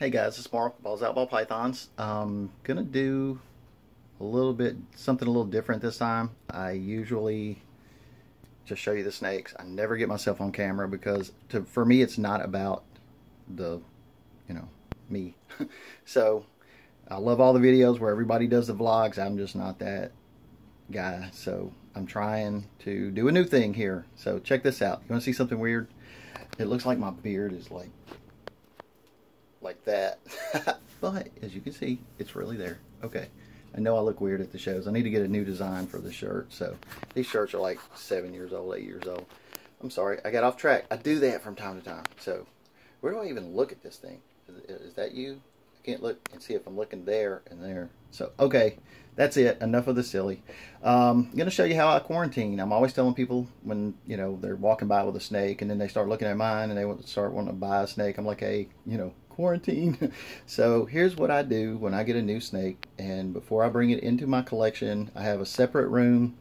Hey guys, it's Mark, Balls Out Ball Pythons. Gonna do a little bit, something a little different this time. I usually just show you the snakes. I never get myself on camera because for me it's not about the, you know, me. So I love all the videos where everybody does the vlogs. I'm just not that guy. So I'm trying to do a new thing here. So check this out. You wanna see something weird? It looks like my beard is like that. But as you can see, it's really there. Okay, I know I look weird at the shows. I need to get a new design for the shirt. So these shirts are like 7 years old, 8 years old. I'm sorry, I got off track. I do that from time to time. So where do I even look at this thing? Is that you? I can't look and see if I'm looking there and there. So okay, that's it. Enough of the silly. I'm gonna show you how I quarantine. I'm always telling people when, you know, they're walking by with a snake and then they start looking at mine and they start wanting to buy a snake. I'm like, hey, you know, quarantine. So here's what I do when I get a new snake, and before I bring it into my collection, I have a separate room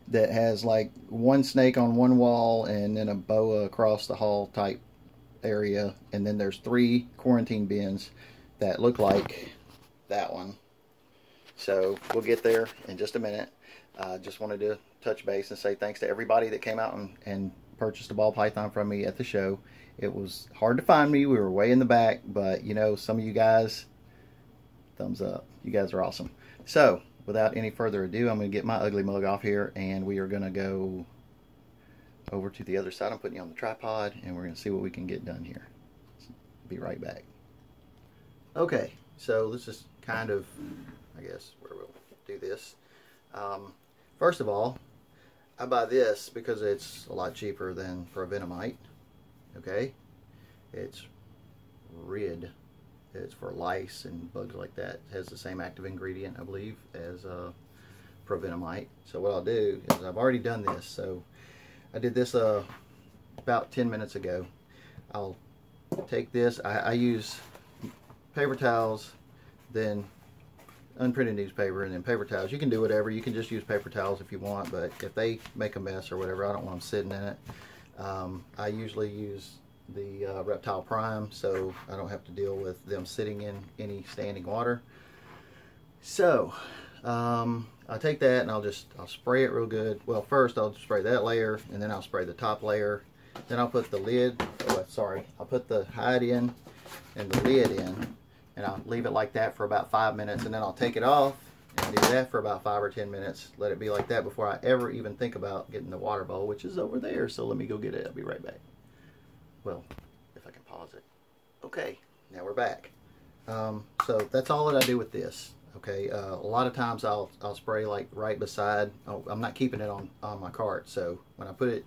that has like one snake on one wall and then a boa across the hall type area, and then there's 3 quarantine bins that look like that one. So we'll get there in just a minute. Just wanted to touch base and say thanks to everybody that came out and purchased a ball python from me at the show. It was hard to find me. We were way in the back, but you know, some of you guys, thumbs up. You guys are awesome. So without any further ado, I'm going to get my ugly mug off here and we are going to go over to the other side. I'm putting you on the tripod and we're going to see what we can get done here. Be right back. Okay, so this is kind of, I guess, where we'll do this. First of all, I buy this because it's a lot cheaper than provenamide. Okay, it's rid. It's for lice and bugs like that. It has the same active ingredient, I believe, as provenamide. So what I'll do is, I've already done this. So I did this about 10 minutes ago. I'll take this. I use paper towels, then unprinted newspaper, and then paper towels. You can do whatever. You can just use paper towels if you want, but if they make a mess or whatever, I don't want them sitting in it. I usually use the Reptile Prime, so I don't have to deal with them sitting in any standing water. So I'll take that and I'll spray it real good. Well, first I'll spray that layer, and then I'll spray the top layer. Then I'll put the lid, I'll put the hide in and the lid in, and I'll leave it like that for about 5 minutes, and then I'll take it off and do that for about 5 or 10 minutes. Let it be like that before I ever even think about getting the water bowl, which is over there. So let me go get it. I'll be right back. Well, if I can pause it. Okay, now we're back. So that's all that I do with this. Okay, a lot of times I'll spray like right beside. Oh, I'm not keeping it on my cart. So when I put it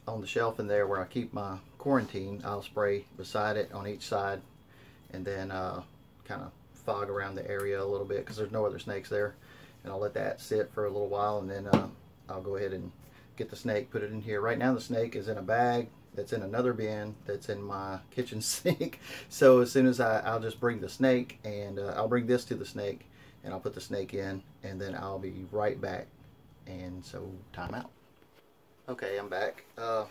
on the shelf in there where I keep my quarantine, I'll spray beside it on each side, and then kind of fog around the area a little bit because there's no other snakes there, and I'll let that sit for a little while, and then I'll go ahead and get the snake, put it in here. Right now the snake is in a bag that's in another bin that's in my kitchen sink. So as soon as I'll just bring the snake, and I'll bring this to the snake, and I'll put the snake in, and then I'll be right back. And so time out. Okay, I'm back.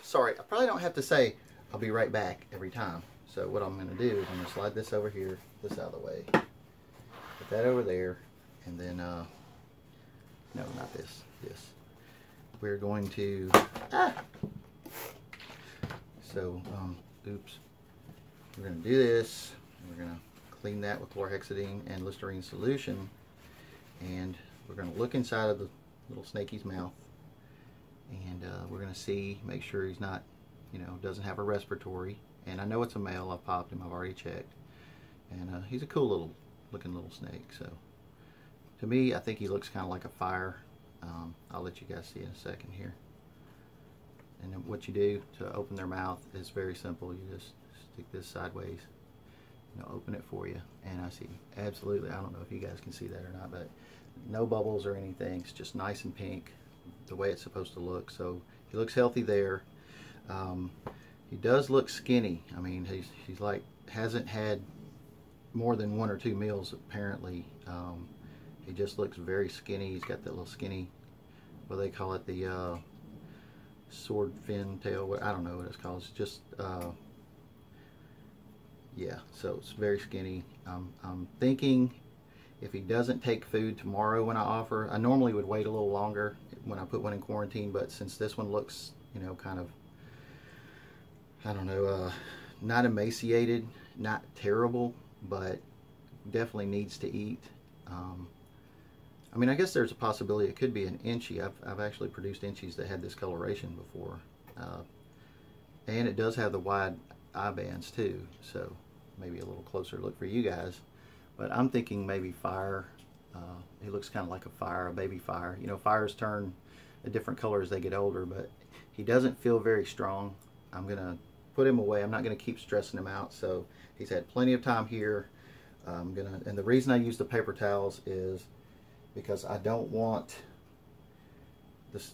Sorry, I probably don't have to say I'll be right back every time. So what I'm going to do is I'm going to slide this over here, this out of the way, put that over there, and then, no, not this, this. We're going to, so, oops, we're going to do this, and we're going to clean that with chlorhexidine and Listerine solution, and we're going to look inside of the little snaky's mouth, and we're going to see, make sure he's not, you know, doesn't have a respiratory. And I know it's a male. I've popped him. I've already checked. And he's a cool looking little snake. So to me, I think he looks kind of like a fire. I'll let you guys see in a second here. And then what you do to open their mouth is very simple. You just stick this sideways, and it'll open it for you. And I see absolutely, I don't know if you guys can see that or not, but no bubbles or anything. It's just nice and pink, the way it's supposed to look. So he looks healthy there. He does look skinny. I mean, he's like, hasn't had more than 1 or 2 meals apparently. He just looks very skinny. He's got that little skinny, what they call it, the sword fin tail. I don't know what it's called. It's just yeah, so it's very skinny. I'm thinking if he doesn't take food tomorrow when I offer, I normally would wait a little longer when I put one in quarantine, but since this one looks, you know, kind of, I don't know, not emaciated, not terrible, but definitely needs to eat. I mean, I guess there's a possibility it could be an inchie. I've actually produced inchies that had this coloration before. And it does have the wide eye bands too, so maybe a little closer look for you guys. But I'm thinking maybe fire. He looks kind of like a fire, a baby fire. You know, fires turn a different color as they get older, but he doesn't feel very strong. I'm going to put him away. I'm not going to keep stressing him out. So he's had plenty of time here. And the reason I use the paper towels is because I don't want this,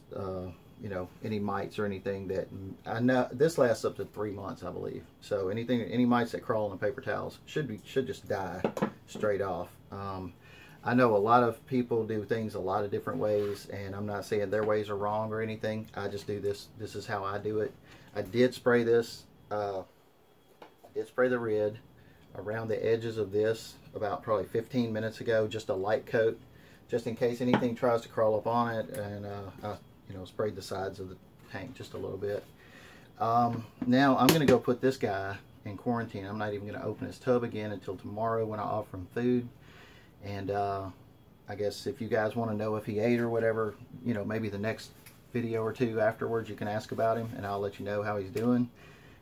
you know, any mites or anything that, I know this lasts up to 3 months, I believe. So any mites that crawl on the paper towels should just die straight off. I know a lot of people do things a lot of different ways, and I'm not saying their ways are wrong or anything. I just do this. This is how I do it. I did spray this. Did spray the red around the edges of this about probably 15 minutes ago, just a light coat, just in case anything tries to crawl up on it, and I, you know, sprayed the sides of the tank just a little bit. Now I'm going to go put this guy in quarantine. I'm not even going to open his tub again until tomorrow when I offer him food. And I guess if you guys want to know if he ate or whatever, you know, maybe the next video or two afterwards you can ask about him, and I'll let you know how he's doing.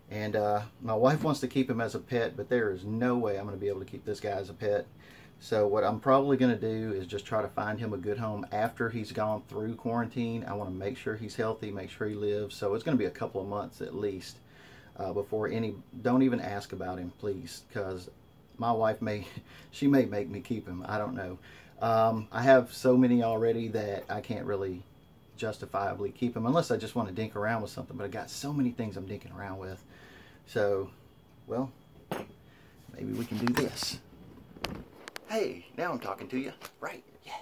And my wife wants to keep him as a pet, but there is no way I'm going to be able to keep this guy as a pet. So what I'm probably going to do is just try to find him a good home after he's gone through quarantine. I want to make sure he's healthy, make sure he lives. So it's going to be a couple of months at least before don't even ask about him, please, because my wife may make me keep him. I don't know. I have so many already that I can't really justifiably keep him unless I just want to dink around with something. But I got so many things I'm dinking around with. So, well, maybe we can do this. Hey, now I'm talking to you. Right, yeah.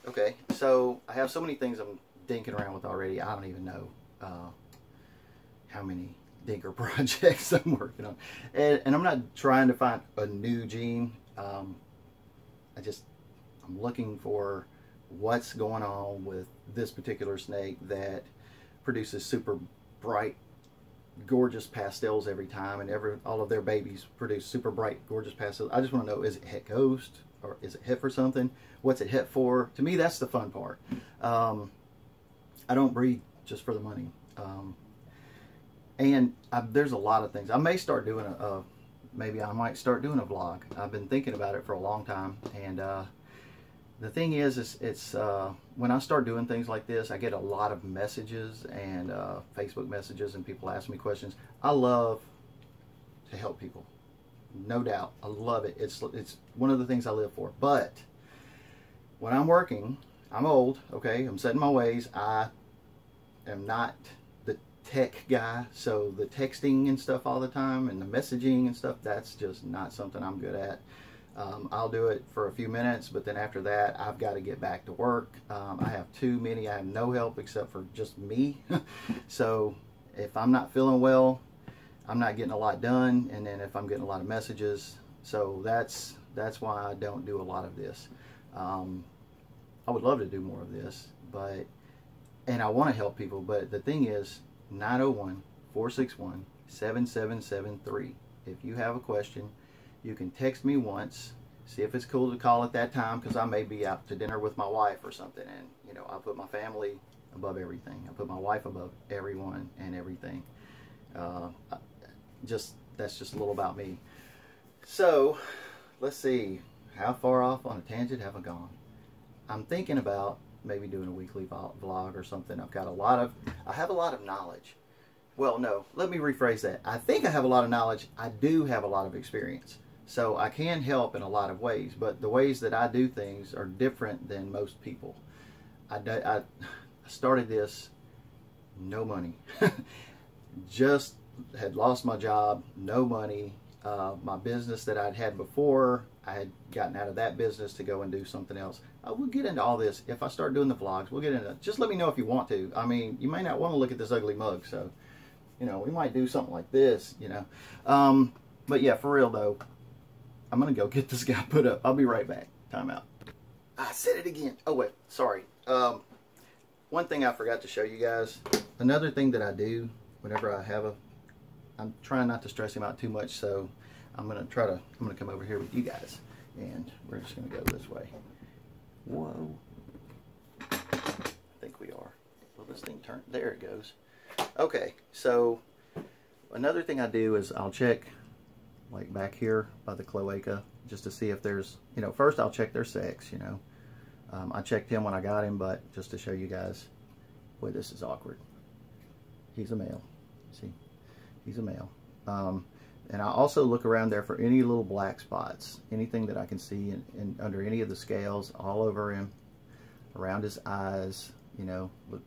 Okay, so I have so many things I'm dinking around with already. I don't even know how many dinker projects I'm working on. And I'm not trying to find a new gene. I'm looking for what's going on with this particular snake that produces super bright, gorgeous pastels every time, and all of their babies produce super bright, gorgeous pastels. I just want to know, is it het ghost, or is it het for something? What's it het for? To me, that's the fun part. I don't breed just for the money. And there's a lot of things. I may start doing maybe I might start doing a vlog. I've been thinking about it for a long time, and the thing is it's when I start doing things like this, I get a lot of messages and Facebook messages, and people ask me questions. I love to help people, no doubt. I love it. It's one of the things I live for. But when I'm working, I'm old, okay? I'm set in my ways. I am not the tech guy, so the texting and stuff all the time and the messaging and stuff, that's just not something I'm good at. I'll do it for a few minutes, but then after that, I've got to get back to work. I have too many. I have no help except for just me. So if I'm not feeling well, I'm not getting a lot done. And then if I'm getting a lot of messages, so that's why I don't do a lot of this. I would love to do more of this, and I want to help people. But the thing is, 901-461-7773. If you have a question, you can text me once, see if it's cool to call at that time, because I may be out to dinner with my wife or something, and you know, I put my family above everything. I put my wife above everyone and everything. That's just a little about me. So let's see, how far off on a tangent have I gone? I'm thinking about maybe doing a weekly vlog or something. I have a lot of knowledge. Well, no, let me rephrase that. I think I have a lot of knowledge. I do have a lot of experience. So I can help in a lot of ways, but the ways that I do things are different than most people. I started this, no money. Just had lost my job, no money. My business that I'd had before, I had gotten out of that business to go and do something else. We'll get into all this. If I start doing the vlogs, we'll get into it. Just let me know if you want to. I mean, you may not want to look at this ugly mug, so, you know, we might do something like this, you know. But yeah, for real though, I'm gonna go get this guy put up. I'll be right back. Time out. I said it again. Oh wait, sorry. One thing I forgot to show you guys. Another thing that I do whenever I have I'm trying not to stress him out too much, so I'm gonna come over here with you guys, and we're just gonna go this way. Whoa. I think we are. Will this thing turn? There it goes. Okay, so another thing I do is I'll check like back here by the cloaca just to see if there's, first I'll check their sex, I checked him when I got him, but just to show you guys, boy, this is awkward. He's a male. See, he's a male. And I also look around there for any little black spots, anything that I can see in under any of the scales, all over him, around his eyes, look,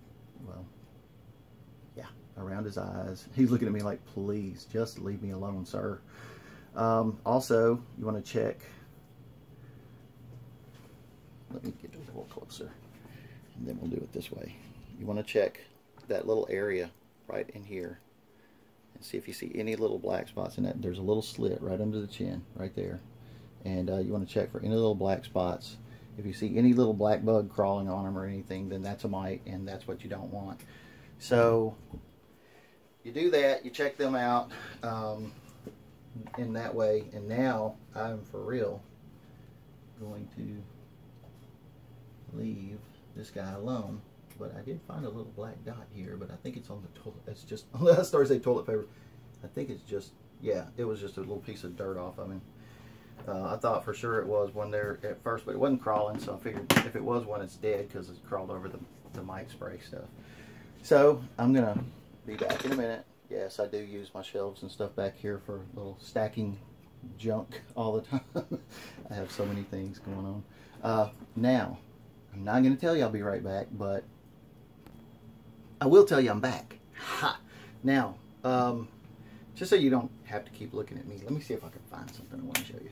well, yeah, around his eyes. He's looking at me like, please, just leave me alone, sir. Also, you want to check, let me get a little closer, and then we'll do it this way. You want to check that little area right in here, and see if you see any little black spots in that. There's a little slit right under the chin, right there. And you want to check for any little black spots. If you see any little black bug crawling on them or anything, then that's a mite, and that's what you don't want. So you do that, you check them out in that way, and now I'm for real going to leave this guy alone. But I did find a little black dot here, but I think it's on the toilet. It's just, I started to say toilet paper. I think it's just, yeah, it was just a little piece of dirt off of him. I thought for sure it was one there at first, but it wasn't crawling, so I figured if it was one, it's dead because it's crawled over the mite spray stuff. So I'm going to be back in a minute. Yes, I do use my shelves and stuff back here for little stacking junk all the time. I have so many things going on. Now, I'm not going to tell you I'll be right back, but I will tell you I'm back. Ha! Now, just so you don't have to keep looking at me, let me see if I can find something I want to show you.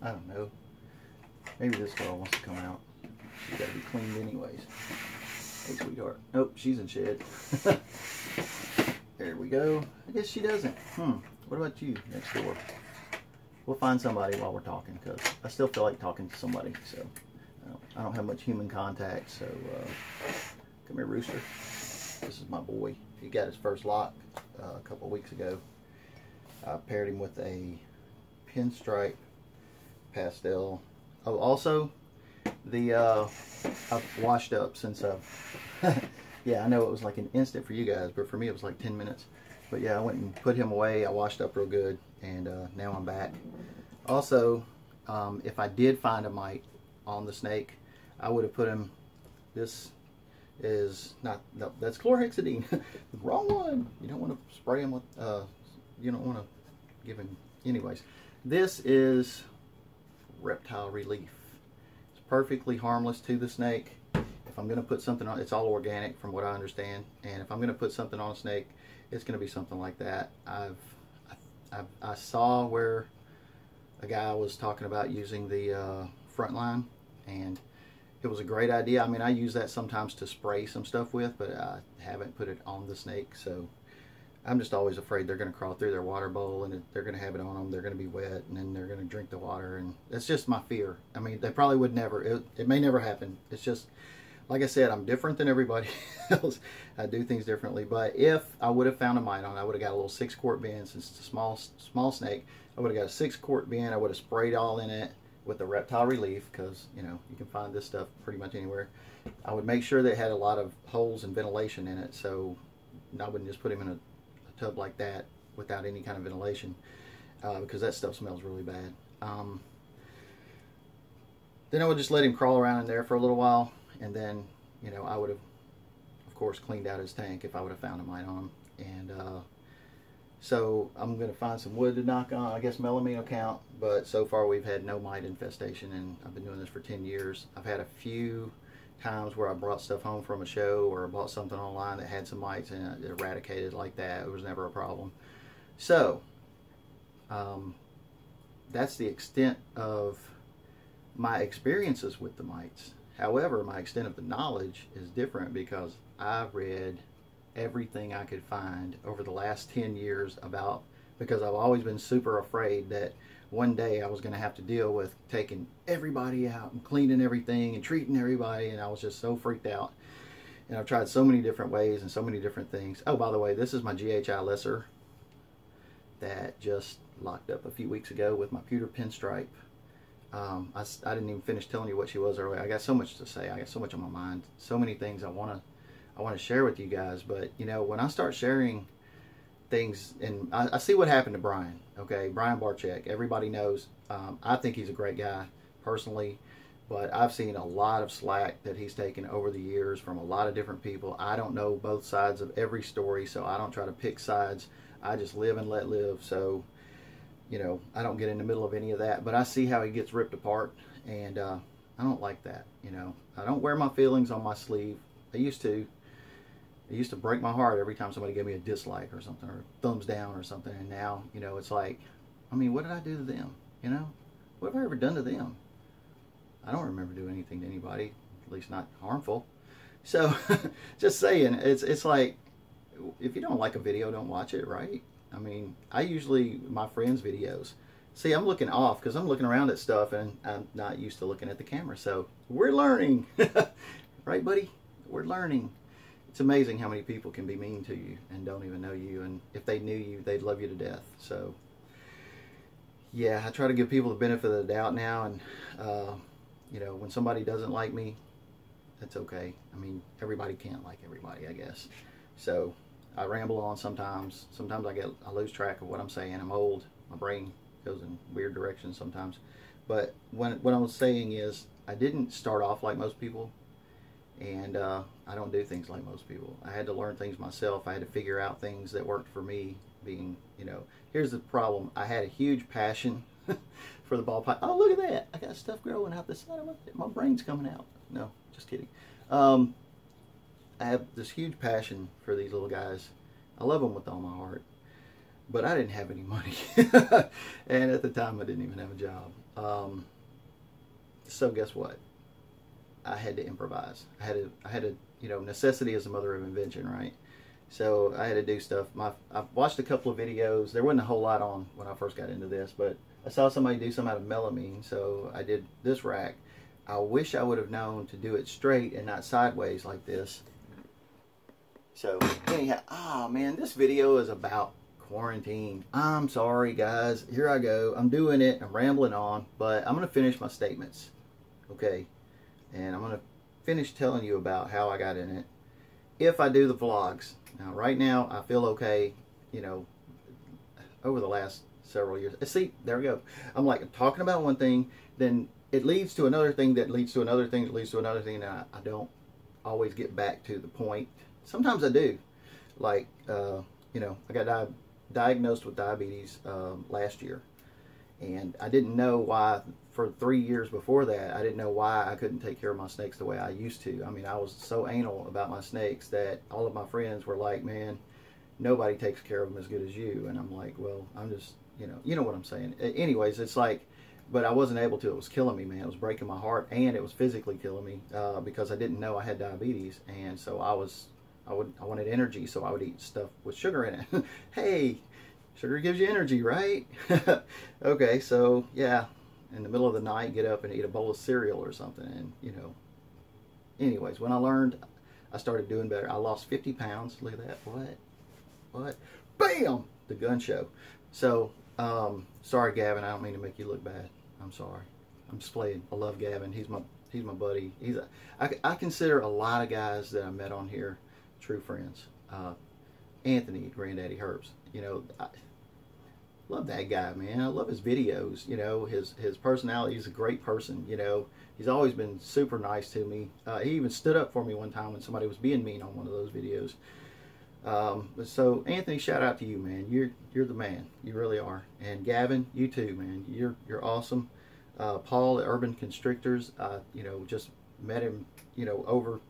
I don't know. Maybe this girl wants to come out. She's got to be cleaned anyways. Hey, sweetheart. Nope, she's in shed. There we go. I guess she doesn't. What about you next door? We'll find somebody while we're talking, because I still feel like talking to somebody. So I don't have much human contact. So come here, Rooster. This is my boy. He got his first lock a couple weeks ago. I paired him with a pinstripe pastel. Oh, also I've washed up since I've yeah, I know it was like an instant for you guys, but for me it was like 10 minutes. But yeah, I went and put him away. I washed up real good, and now I'm back. Also, if I did find a mite on the snake, I would have put him, this is not, no, that's chlorhexidine. Wrong one. You don't want to spray him with, you don't want to give him, anyways. This is Reptile Relief. It's perfectly harmless to the snake. If I'm going to put something on, it's all organic from what I understand, and if I'm going to put something on a snake, it's going to be something like that. I saw where a guy was talking about using the Frontline, and it was a great idea. I mean, I use that sometimes to spray some stuff with, but I haven't put it on the snake, so I'm just always afraid they're going to crawl through their water bowl, and they're going to have it on them. They're going to be wet, and then they're going to drink the water, and that's just my fear. I mean, they probably would never. It may never happen. It's just, like I said, I'm different than everybody else. I do things differently. But if I would have found a mite on it, I would have got a little 6-quart bin. Since it's a small snake, I would have got a 6-quart bin. I would have sprayed all in it with the Reptile Relief, because you can find this stuff pretty much anywhere. I would make sure they had a lot of holes and ventilation in it, so I wouldn't just put him in a tub like that without any kind of ventilation, because that stuff smells really bad. Then I would just let him crawl around in there for a little while, and then I would have, of course, cleaned out his tank if I would have found a mite on him. And so I'm going to find some wood to knock on. I guess melamine will count, but so far we've had no mite infestation, and I've been doing this for 10 years. I've had a few times where I brought stuff home from a show, or I bought something online that had some mites and it eradicated like that. It was never a problem. So that's the extent of my experiences with the mites. However, my extent of the knowledge is different, because I read everything I could find over the last 10 years about because I've always been super afraid that one day I was going to have to deal with taking everybody out and cleaning everything and treating everybody, and I was just so freaked out. And I've tried so many different ways and so many different things. Oh, by the way, this is my GHI lesser that just locked up a few weeks ago with my pewter pinstripe. I didn't even finish telling you what she was earlier. I got so much to say. I got so much on my mind. So many things I want to share with you guys. But you know, when I start sharing things, and I see what happened to Brian. Okay, Brian Barczyk. Everybody knows. I think he's a great guy personally, but I've seen a lot of slack that he's taken over the years from a lot of different people. I don't know both sides of every story, so I don't try to pick sides. I just live and let live. So, you know, I don't get in the middle of any of that. But I see how he gets ripped apart, and I don't like that. You know, I don't wear my feelings on my sleeve. I used to. It used to break my heart every time somebody gave me a dislike or something, or thumbs down or something. And now, you know, it's like, I mean, what did I do to them? You know, what have I ever done to them? I don't remember doing anything to anybody, at least not harmful. So, just saying, it's like, if you don't like a video, don't watch it, right? I mean, I usually, my friends' videos, see, I'm looking off because I'm looking around at stuff and I'm not used to looking at the camera. So, we're learning. Right, buddy? We're learning. It's amazing how many people can be mean to you and don't even know you. And if they knew you, they'd love you to death. So, yeah, I try to give people the benefit of the doubt now. And, you know, when somebody doesn't like me, that's okay. I mean, everybody can't like everybody, I guess. So, I ramble on sometimes. Sometimes I lose track of what I'm saying. I'm old. My brain goes in weird directions sometimes. But what I was saying is, I didn't start off like most people. And I don't do things like most people. I had to learn things myself. I had to figure out things that worked for me. Being, you know, here's the problem. I had a huge passion for the ball python. Oh, look at that. I got stuff growing out the side of my brain's coming out. No, just kidding. I have this huge passion for these little guys. I love them with all my heart. But I didn't have any money. And at the time, I didn't even have a job. So guess what? I had to improvise. I had to, you know, necessity is the mother of invention, right? So I had to do stuff. I've watched a couple of videos. There wasn't a whole lot on when I first got into this, but I saw somebody do some out of melamine, so I did this rack. I wish I would have known to do it straight and not sideways like this. So anyhow, man, this video is about quarantine. I'm sorry, guys. Here I go. I'm doing it. I'm rambling on, but I'm going to finish my statements, okay? And I'm going to finish telling you about how I got in it. If I do the vlogs. Now, right now, I feel okay, you know, over the last several years. See, there we go. I'm like talking about one thing, then it leads to another thing that leads to another thing that leads to another thing, and I don't always get back to the point. Sometimes I do. Like, you know, I got diagnosed with diabetes last year. And I didn't know why, for 3 years before that, I didn't know why I couldn't take care of my snakes the way I used to. I mean, I was so anal about my snakes that all of my friends were like, man, nobody takes care of them as good as you. And I'm like, well, I'm just, you know what I'm saying. Anyways, it's like, but I wasn't able to. It was killing me, man. It was breaking my heart, and it was physically killing me because I didn't know I had diabetes. And so I wanted energy, so I would eat stuff with sugar in it. Hey, sugar gives you energy, right? Okay, so yeah, in the middle of the night, get up and eat a bowl of cereal or something, and you know. Anyways, when I learned, I started doing better. I lost 50 pounds. Look at that. What? Bam! The gun show. So, sorry, Gavin. I don't mean to make you look bad. I'm sorry. I'm just playing. I love Gavin. He's my buddy. I consider a lot of guys that I met on here true friends. Anthony, Granddaddy Herbs. You know, I love that guy, man. I love his videos. You know, his personality. He's a great person. You know, he's always been super nice to me. He even stood up for me one time when somebody was being mean on one of those videos. So Anthony, shout out to you, man. You're the man. You really are. And Gavin, you too, man. You're awesome. Paul at Urban Constrictors. You know, just met him, you know, over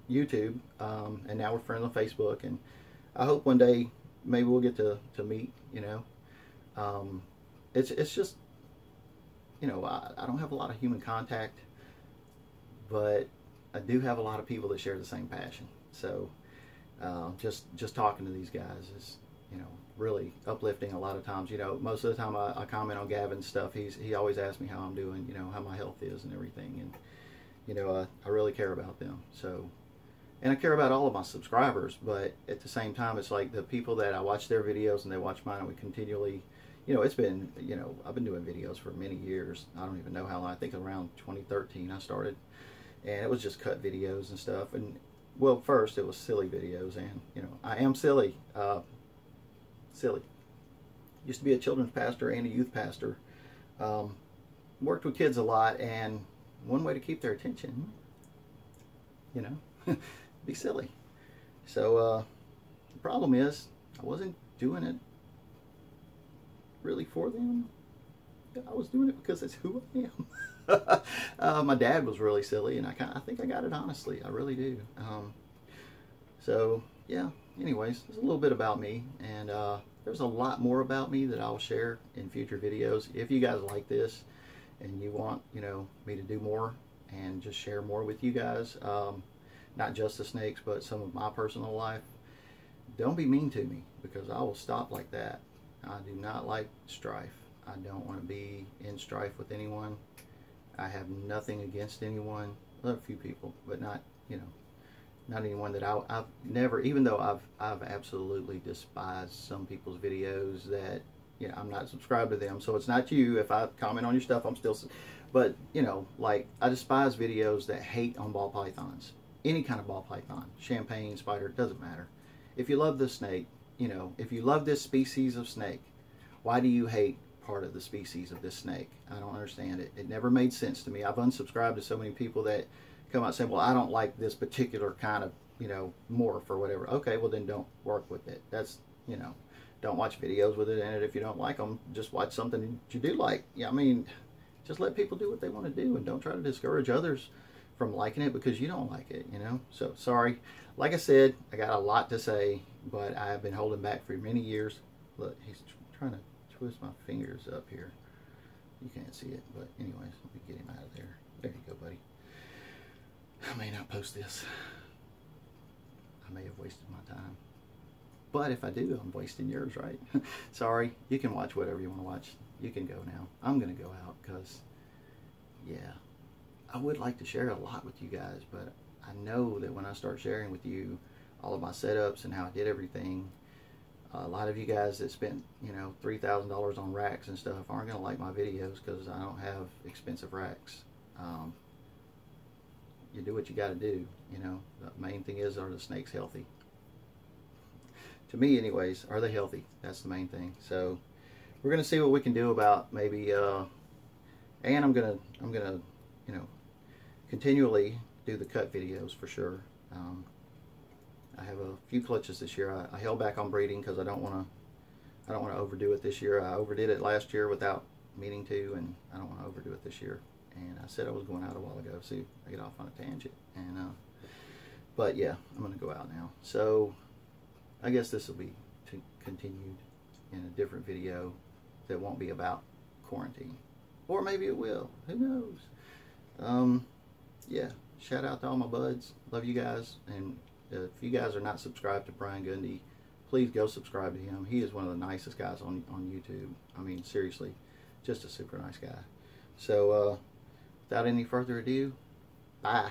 YouTube, and now we're friends on Facebook, and I hope one day maybe we'll get to meet. You know, it's just, you know, I don't have a lot of human contact, but I do have a lot of people that share the same passion. So just talking to these guys is, you know, really uplifting a lot of times. You know, most of the time I comment on Gavin's stuff. He always asks me how I'm doing, you know, how my health is and everything. And, you know, I really care about them. So, and I care about all of my subscribers, but at the same time, it's like the people that I watch their videos and they watch mine, and we continually, you know, it's been, you know, I've been doing videos for many years. I don't even know how long. I think around 2013 I started, and it was just cut videos and stuff. And well, first it was silly videos, and you know, I am silly. Silly. Used to be a children's pastor and a youth pastor. Worked with kids a lot, and one way to keep their attention, you know, be silly. So the problem is I wasn't doing it really for them. I was doing it because it's who I am. My dad was really silly, and I think I got it honestly. I really do. So yeah. Anyways, there's a little bit about me, and there's a lot more about me that I'll share in future videos. If you guys like this and you want, you know, me to do more and just share more with you guys, not just the snakes, but some of my personal life, don't be mean to me, because I will stop like that. I do not like strife. I don't want to be in strife with anyone. I have nothing against anyone. Well, a few people, but not, you know, not anyone that I've never, even though I've absolutely despised some people's videos that, you know, I'm not subscribed to them. So it's not you. If I comment on your stuff, I'm still, but you know, like, I despise videos that hate on ball pythons. Any kind of ball python, champagne, spider, it doesn't matter. If you love this snake, you know, if you love this species of snake, why do you hate part of the species of this snake? I don't understand it. It never made sense to me. I've unsubscribed to so many people that come out saying, well, I don't like this particular kind of, you know, morph or whatever. Okay, well then don't work with it. That's, you know, don't watch videos with it in it if you don't like them. Just watch something that you do like. Yeah, I mean, just let people do what they want to do, and don't try to discourage others from liking it because you don't like it, you know. So sorry. Like I said, I got a lot to say, but I have been holding back for many years. Look, he's trying to twist my fingers up here. You can't see it, but anyways, let me get him out of there. There you go, buddy. I may not post this. I may have wasted my time. But if I do, I'm wasting yours, right? Sorry. You can watch whatever you want to watch. You can go now. I'm going to go out because, yeah, I would like to share a lot with you guys, but I know that when I start sharing with you all of my setups and how I did everything, a lot of you guys that spent, you know, $3,000 on racks and stuff aren't going to like my videos because I don't have expensive racks. You do what you got to do, you know. The main thing is, are the snakes healthy? To me, anyways, are they healthy? That's the main thing. So we're gonna see what we can do about maybe, and I'm gonna, you know, continually do the cut videos for sure. I have a few clutches this year. I held back on breeding because I don't want to overdo it this year. I overdid it last year without meaning to, and I don't want to overdo it this year. And I said I was going out a while ago. See, I get off on a tangent. And but yeah, I'm going to go out now. So I guess this will be continued in a different video that won't be about quarantine. Or maybe it will. Who knows? Yeah, shout out to all my buds. Love you guys. And if you guys are not subscribed to Brian Gundy, please go subscribe to him. He is one of the nicest guys on YouTube. I mean, seriously, just a super nice guy. So, without any further ado, bye.